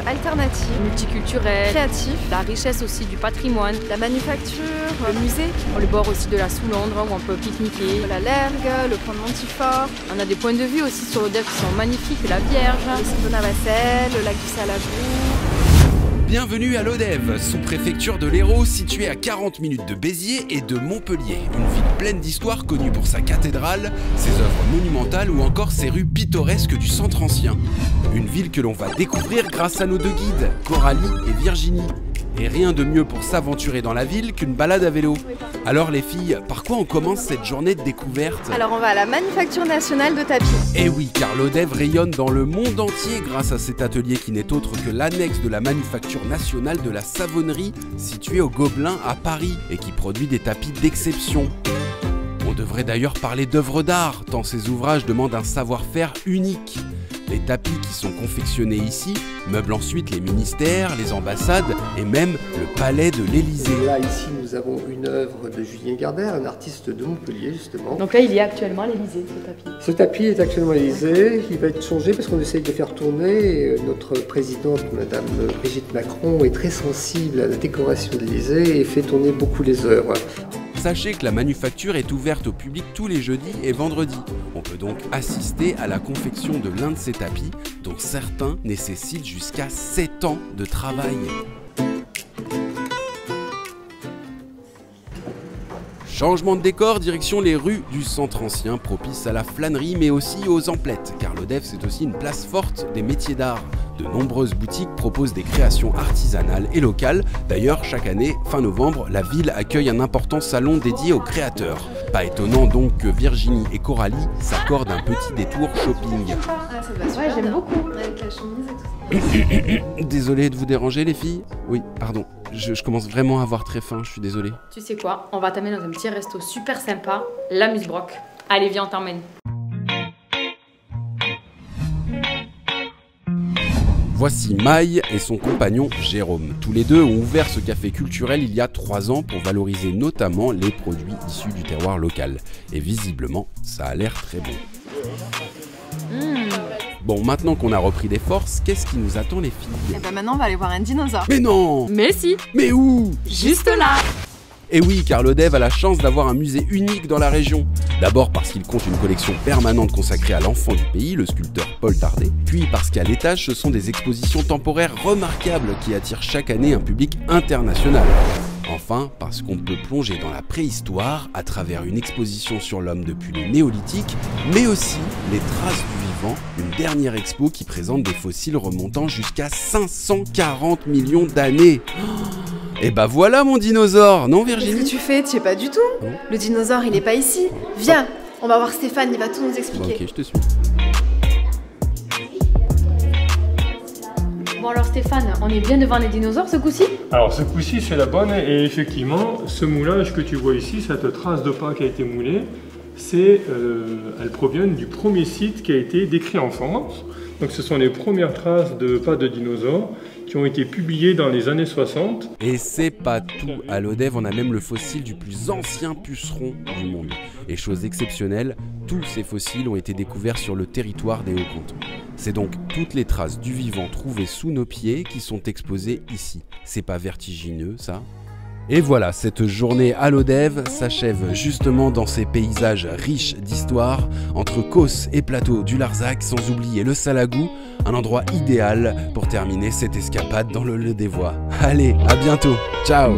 alternatif, multiculturel, créatif, la richesse aussi du patrimoine, la manufacture, le musée, le bord aussi de la Sous-Londres où on peut pique-niquer, la Lergue, le pont de Montifort. On a des points de vue aussi sur l'Odève qui sont magnifiques, la Vierge, le site de Navassel, le lac du Salabou. Bienvenue à l'Odève, sous-préfecture de l'Hérault, située à 40 minutes de Béziers et de Montpellier. Une ville pleine d'histoire connue pour sa cathédrale, ses œuvres monumentales ou encore ses rues pittoresques du centre ancien. Une ville que l'on va découvrir grâce à nos deux guides, Coralie et Virginie. Et rien de mieux pour s'aventurer dans la ville qu'une balade à vélo. Alors les filles, par quoi on commence cette journée de découverte? Alors on va à la Manufacture nationale de tapis. Eh oui, car l'Odève rayonne dans le monde entier grâce à cet atelier qui n'est autre que l'annexe de la Manufacture nationale de la Savonnerie, située au Gobelin à Paris, et qui produit des tapis d'exception. On devrait d'ailleurs parler d'œuvres d'art, tant ces ouvrages demandent un savoir-faire unique. Les tapis qui sont confectionnés ici meublent ensuite les ministères, les ambassades et même le palais de l'Élysée. Là, ici, nous avons une œuvre de Julien Gardère, un artiste de Montpellier, justement. Donc là, il y a actuellement à l'Élysée, ce tapis. Ce tapis est actuellement à l'Élysée. Il va être changé parce qu'on essaye de faire tourner. Et notre présidente, Madame Brigitte Macron, est très sensible à la décoration de l'Élysée et fait tourner beaucoup les œuvres. Sachez que la manufacture est ouverte au public tous les jeudis et vendredis. On peut donc assister à la confection de l'un de ces tapis, dont certains nécessitent jusqu'à 7 ans de travail. Changement de décor, direction les rues du centre ancien, propice à la flânerie mais aussi aux emplettes, car l'Odève c'est aussi une place forte des métiers d'art. De nombreuses boutiques proposent des créations artisanales et locales. D'ailleurs, chaque année, fin novembre, la ville accueille un important salon dédié aux créateurs. Pas étonnant donc que Virginie et Coralie s'accordent un petit détour shopping. Ah, ça va super Ouais, j'aime bien. beaucoup. Avec la chemise et tout. Désolé de vous déranger les filles. Oui, pardon. Je commence vraiment à avoir très faim, je suis désolé. Tu sais quoi, on va t'amener dans un petit resto super sympa, l'Amuse-Broc. Allez, viens, on t'emmène. Voici Maï et son compagnon Jérôme. Tous les deux ont ouvert ce café culturel il y a 3 ans pour valoriser notamment les produits issus du terroir local. Et visiblement, ça a l'air très bon. Bon, maintenant qu'on a repris des forces, qu'est-ce qui nous attend les filles? Et bah maintenant on va aller voir un dinosaure. Mais non! Mais si, Mais où? juste là. Et oui, car l'Odève a la chance d'avoir un musée unique dans la région. D'abord parce qu'il compte une collection permanente consacrée à l'enfant du pays, le sculpteur Paul Tardet. Puis parce qu'à l'étage, ce sont des expositions temporaires remarquables qui attirent chaque année un public international. Enfin, parce qu'on peut plonger dans la préhistoire à travers une exposition sur l'homme depuis le néolithique, mais aussi les traces du vivant, une dernière expo qui présente des fossiles remontant jusqu'à 540 millions d'années. Et bah voilà mon dinosaure, non Qu'est-ce Virginie? que tu fais? Tu sais pas du tout. Non. Le dinosaure il est pas ici. Viens, on va voir Stéphane, il va tout nous Bon, expliquer. ok, je te suis. Bon alors Stéphane, on est bien devant les dinosaures ce coup-ci? Alors ce coup-ci c'est la bonne et effectivement ce moulage que tu vois ici, cette trace de pas qui a été moulée, elles proviennent du premier site qui a été décrit en France. Donc ce sont les premières traces de pas de dinosaures qui ont été publiées dans les années 60. Et c'est pas tout, à l'Odève on a même le fossile du plus ancien puceron du monde. Et chose exceptionnelle, tous ces fossiles ont été découverts sur le territoire des Hauts-Cantons. C'est donc toutes les traces du vivant trouvées sous nos pieds qui sont exposées ici. C'est pas vertigineux ça? Et voilà, cette journée à l'Odève s'achève justement dans ces paysages riches d'histoire, entre Causse et plateau du Larzac, sans oublier le Salagou, un endroit idéal pour terminer cette escapade dans le Leu des Voix. Allez, à bientôt, ciao!